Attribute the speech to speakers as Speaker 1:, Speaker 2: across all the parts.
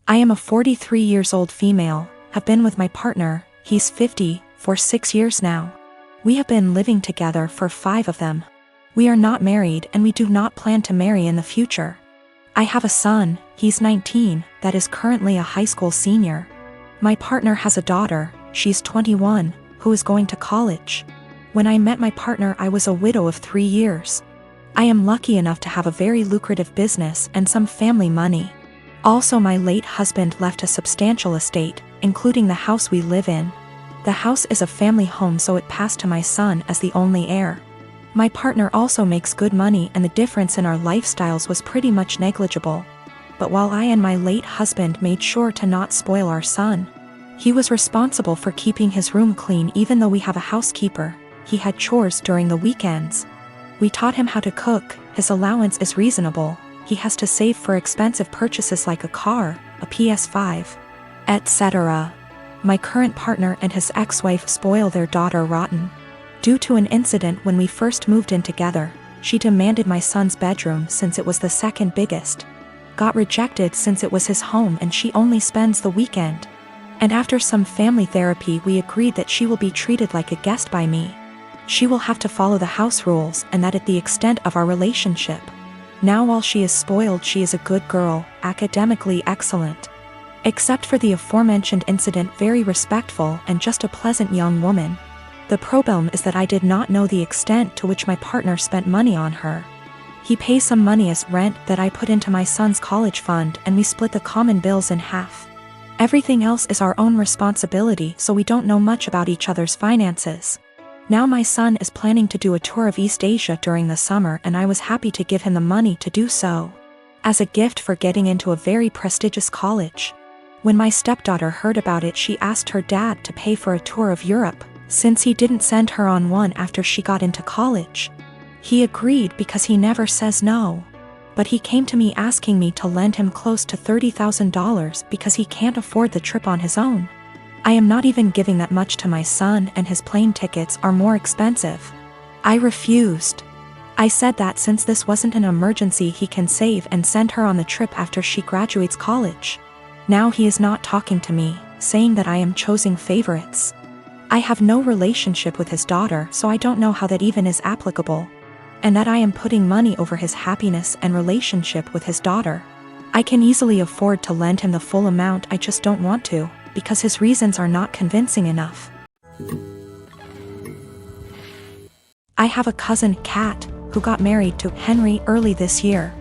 Speaker 1: I am a 43 years old female, have been with my partner, he's 50, for 6 years now. We have been living together for 5 of them. We are not married and we do not plan to marry in the future. I have a son, he's 19, that is currently a high school senior. My partner has a daughter, she's 21, who is going to college. When I met my partner, I was a widow of 3 years. I am lucky enough to have a very lucrative business and some family money. Also, my late husband left a substantial estate, including the house we live in. The house is a family home, so it passed to my son as the only heir. My partner also makes good money and the difference in our lifestyles was pretty much negligible. But while I and my late husband made sure to not spoil our son, he was responsible for keeping his room clean. Even though we have a housekeeper, he had chores during the weekends. We taught him how to cook, his allowance is reasonable, he has to save for expensive purchases like a car, a PS5, etc. My current partner and his ex-wife spoil their daughter rotten. Due to an incident when we first moved in together, she demanded my son's bedroom since it was the second biggest. Got rejected since it was his home and she only spends the weekend. And after some family therapy, we agreed that she will be treated like a guest by me. She will have to follow the house rules and that at the extent of our relationship. Now while she is spoiled, she is a good girl, academically excellent. Except for the aforementioned incident, very respectful and just a pleasant young woman. The problem is that I did not know the extent to which my partner spent money on her. He pays some money as rent that I put into my son's college fund and we split the common bills in half. Everything else is our own responsibility, so we don't know much about each other's finances. Now my son is planning to do a tour of East Asia during the summer and I was happy to give him the money to do so, as a gift for getting into a very prestigious college. When my stepdaughter heard about it, she asked her dad to pay for a tour of Europe, since he didn't send her on one after she got into college. He agreed because he never says no. But he came to me asking me to lend him close to $30,000 because he can't afford the trip on his own. I am not even giving that much to my son and his plane tickets are more expensive. I refused. I said that since this wasn't an emergency, he can save and send her on the trip after she graduates college. Now he is not talking to me, saying that I am choosing favorites. I have no relationship with his daughter, so I don't know how that even is applicable. And that I am putting money over his happiness and relationship with his daughter. I can easily afford to lend him the full amount, I just don't want to, because his reasons are not convincing enough. I have a cousin, Kat, who got married to Henry early this year.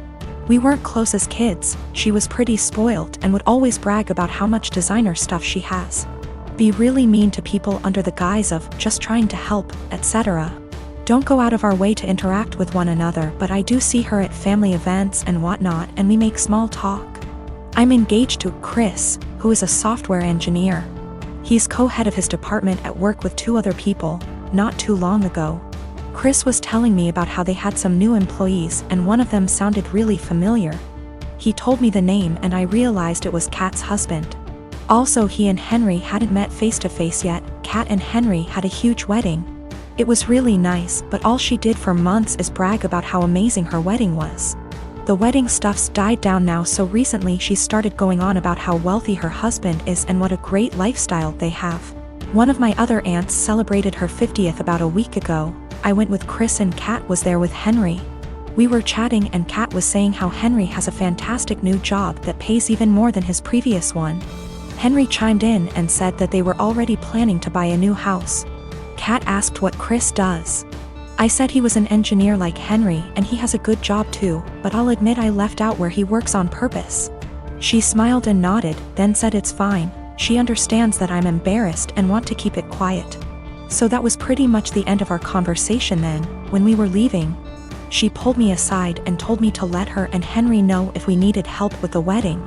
Speaker 1: We weren't close as kids, she was pretty spoiled and would always brag about how much designer stuff she has. Be really mean to people under the guise of just trying to help, etc. Don't go out of our way to interact with one another, but I do see her at family events and whatnot and we make small talk. I'm engaged to Chris, who is a software engineer. He's co-head of his department at work with 2 other people, not too long ago. Chris was telling me about how they had some new employees and one of them sounded really familiar. He told me the name and I realized it was Kat's husband. Also, he and Henry hadn't met face to face yet. Kat and Henry had a huge wedding. It was really nice, but all she did for months is brag about how amazing her wedding was. The wedding stuff's died down now, so recently she started going on about how wealthy her husband is and what a great lifestyle they have. One of my other aunts celebrated her 50th about a week ago. I went with Chris and Kat was there with Henry. We were chatting and Kat was saying how Henry has a fantastic new job that pays even more than his previous one. Henry chimed in and said that they were already planning to buy a new house. Kat asked what Chris does. I said he was an engineer like Henry and he has a good job too, but I'll admit I left out where he works on purpose. She smiled and nodded, then said it's fine. She understands that I'm embarrassed and want to keep it quiet. So that was pretty much the end of our conversation then. When we were leaving, she pulled me aside and told me to let her and Henry know if we needed help with the wedding.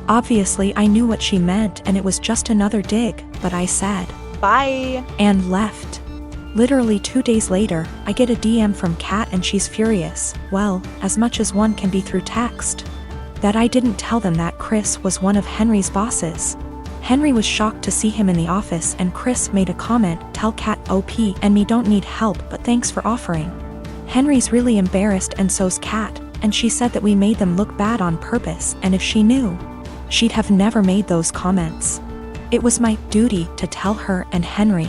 Speaker 1: Obviously I knew what she meant and it was just another dig, but I said, "Bye," and left. Literally 2 days later, I get a DM from Kat and she's furious, well, as much as one can be through text. That I didn't tell them that Chris was one of Henry's bosses. Henry was shocked to see him in the office and Chris made a comment, "Tell Kat OP and me don't need help but thanks for offering." Henry's really embarrassed and so's Kat, and she said that we made them look bad on purpose and if she knew. she'd have never made those comments. It was my duty to tell her and Henry.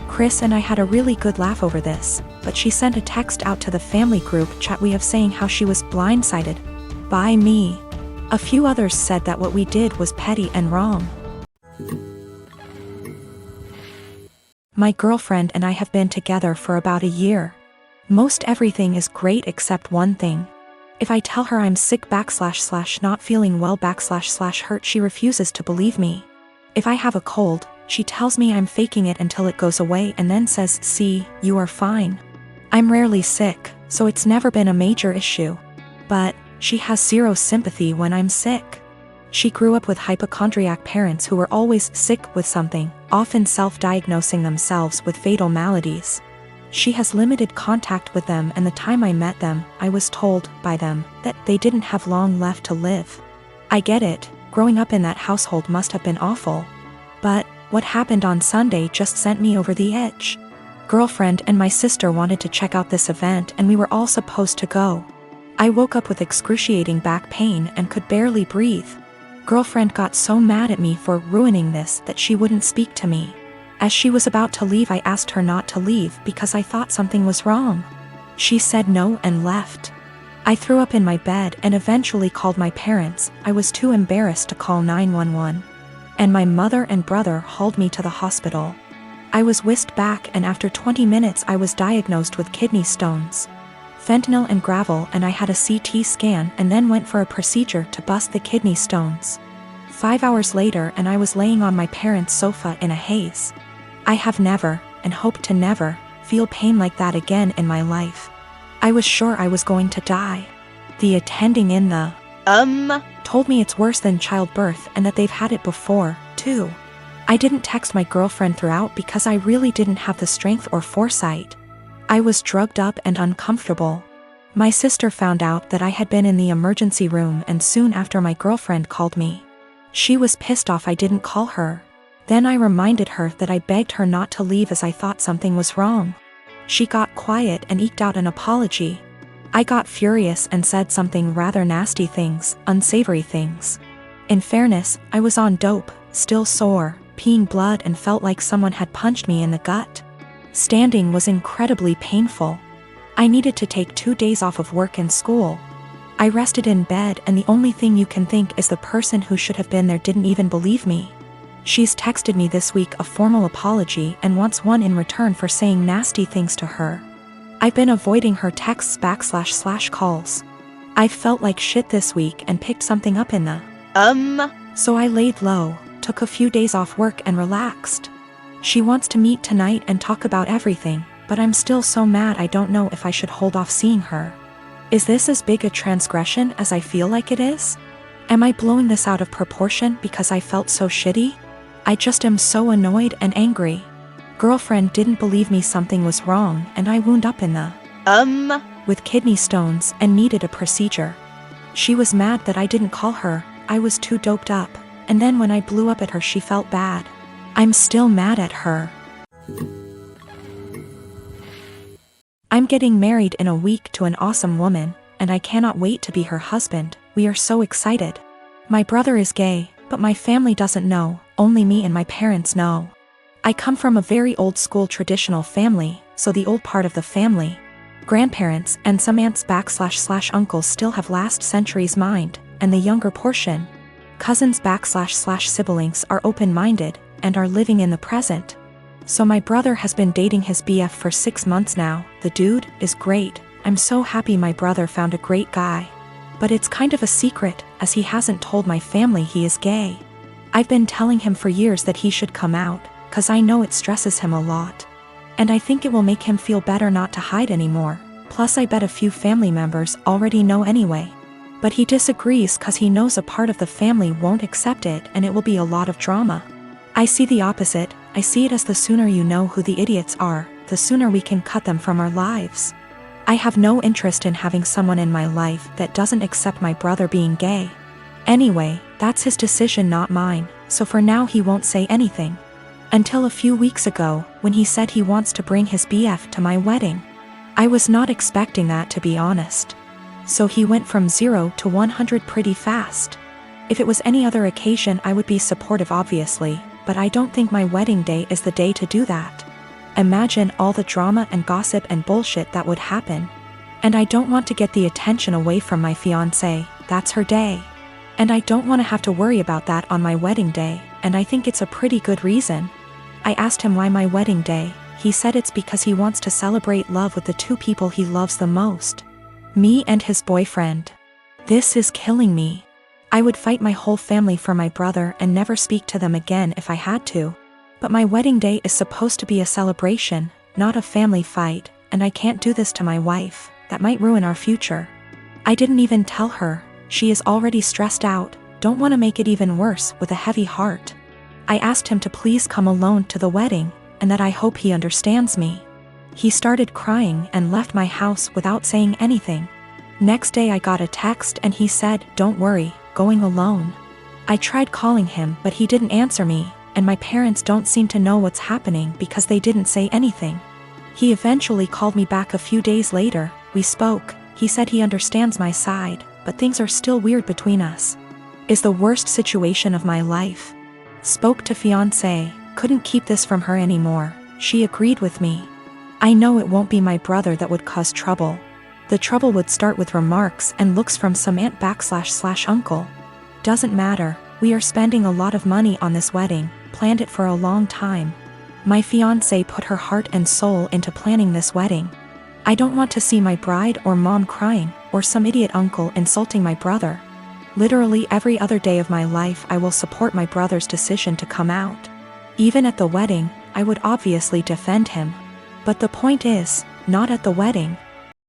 Speaker 1: Chris and I had a really good laugh over this, but she sent a text out to the family group chat we have saying how she was blindsided by me. A few others said that what we did was petty and wrong. My girlfriend and I have been together for about a year. Most everything is great except one thing. If I tell her I'm sick / not feeling well / hurt, she refuses to believe me. If I have a cold, she tells me I'm faking it until it goes away and then says, "See, you are fine." I'm rarely sick, so it's never been a major issue. But she has zero sympathy when I'm sick. She grew up with hypochondriac parents who were always sick with something, often self-diagnosing themselves with fatal maladies. She has limited contact with them, and the time I met them, I was told by them that they didn't have long left to live. I get it, growing up in that household must have been awful. But what happened on Sunday just sent me over the edge. Girlfriend and my sister wanted to check out this event and we were all supposed to go. I woke up with excruciating back pain and could barely breathe. Girlfriend got so mad at me for ruining this that she wouldn't speak to me. As she was about to leave, I asked her not to leave because I thought something was wrong. She said no and left. I threw up in my bed and eventually called my parents. I was too embarrassed to call 911. And my mother and brother hauled me to the hospital. I was whisked back and after 20 minutes I was diagnosed with kidney stones. Fentanyl and gravel, and I had a CT scan and then went for a procedure to bust the kidney stones. 5 hours later and I was laying on my parents' sofa in a haze. I have never, and hope to never, feel pain like that again in my life. I was sure I was going to die. The attending in the told me it's worse than childbirth and that they've had it before, too. I didn't text my girlfriend throughout because I really didn't have the strength or foresight. I was drugged up and uncomfortable. My sister found out that I had been in the emergency room and soon after my girlfriend called me. She was pissed off I didn't call her. Then I reminded her that I begged her not to leave as I thought something was wrong. She got quiet and eked out an apology. I got furious and said something rather nasty things, unsavory things. In fairness, I was on dope, still sore, peeing blood and felt like someone had punched me in the gut. Standing was incredibly painful. I needed to take 2 days off of work and school. I rested in bed and the only thing you can think is the person who should have been there didn't even believe me. She's texted me this week a formal apology and wants one in return for saying nasty things to her. I've been avoiding her texts / calls. I felt like shit this week and picked something up in the So I laid low, took a few days off work and relaxed. She wants to meet tonight and talk about everything, but I'm still so mad I don't know if I should hold off seeing her. Is this as big a transgression as I feel like it is? Am I blowing this out of proportion because I felt so shitty? I just am so annoyed and angry. Girlfriend didn't believe me something was wrong and I wound up in the with kidney stones and needed a procedure. She was mad that I didn't call her, I was too doped up, and then when I blew up at her she felt bad. I'm still mad at her. I'm getting married in a week to an awesome woman, and I cannot wait to be her husband. We are so excited. My brother is gay, but my family doesn't know, only me and my parents know. I come from a very old school traditional family, so the old part of the family, grandparents and some aunts / uncles still have last century's mind, and the younger portion, cousins / siblings are open-minded and are living in the present. So my brother has been dating his BF for 6 months now. The dude is great. I'm so happy my brother found a great guy. But it's kind of a secret, as he hasn't told my family he is gay. I've been telling him for years that he should come out, cause I know it stresses him a lot. And I think it will make him feel better not to hide anymore, plus I bet a few family members already know anyway. But he disagrees cause he knows a part of the family won't accept it and it will be a lot of drama. I see the opposite. I see it as the sooner you know who the idiots are, the sooner we can cut them from our lives. I have no interest in having someone in my life that doesn't accept my brother being gay. Anyway, that's his decision, not mine, so for now he won't say anything. Until a few weeks ago, when he said he wants to bring his BF to my wedding. I was not expecting that, to be honest. So he went from 0 to 100 pretty fast. If it was any other occasion I would be supportive obviously, but I don't think my wedding day is the day to do that. Imagine all the drama and gossip and bullshit that would happen. And I don't want to get the attention away from my fiancé, that's her day. And I don't want to have to worry about that on my wedding day, and I think it's a pretty good reason. I asked him why my wedding day. He said it's because he wants to celebrate love with the two people he loves the most. Me and his boyfriend. This is killing me. I would fight my whole family for my brother and never speak to them again if I had to. But my wedding day is supposed to be a celebration, not a family fight, and I can't do this to my wife. That might ruin our future. I didn't even tell her. She is already stressed out, don't want to make it even worse with a heavy heart. I asked him to please come alone to the wedding, and that I hope he understands me. He started crying and left my house without saying anything. Next day I got a text and he said, "Don't worry, going alone." I tried calling him but he didn't answer me, and my parents don't seem to know what's happening because they didn't say anything. He eventually called me back a few days later, we spoke, he said he understands my side, but things are still weird between us. Is the worst situation of my life. Spoke to fiancé, couldn't keep this from her anymore, she agreed with me. I know it won't be my brother that would cause trouble. The trouble would start with remarks and looks from some aunt / uncle. Doesn't matter, we are spending a lot of money on this wedding, planned it for a long time. My fiancé put her heart and soul into planning this wedding. I don't want to see my bride or mom crying, or some idiot uncle insulting my brother. Literally every other day of my life I will support my brother's decision to come out. Even at the wedding, I would obviously defend him. But the point is, not at the wedding.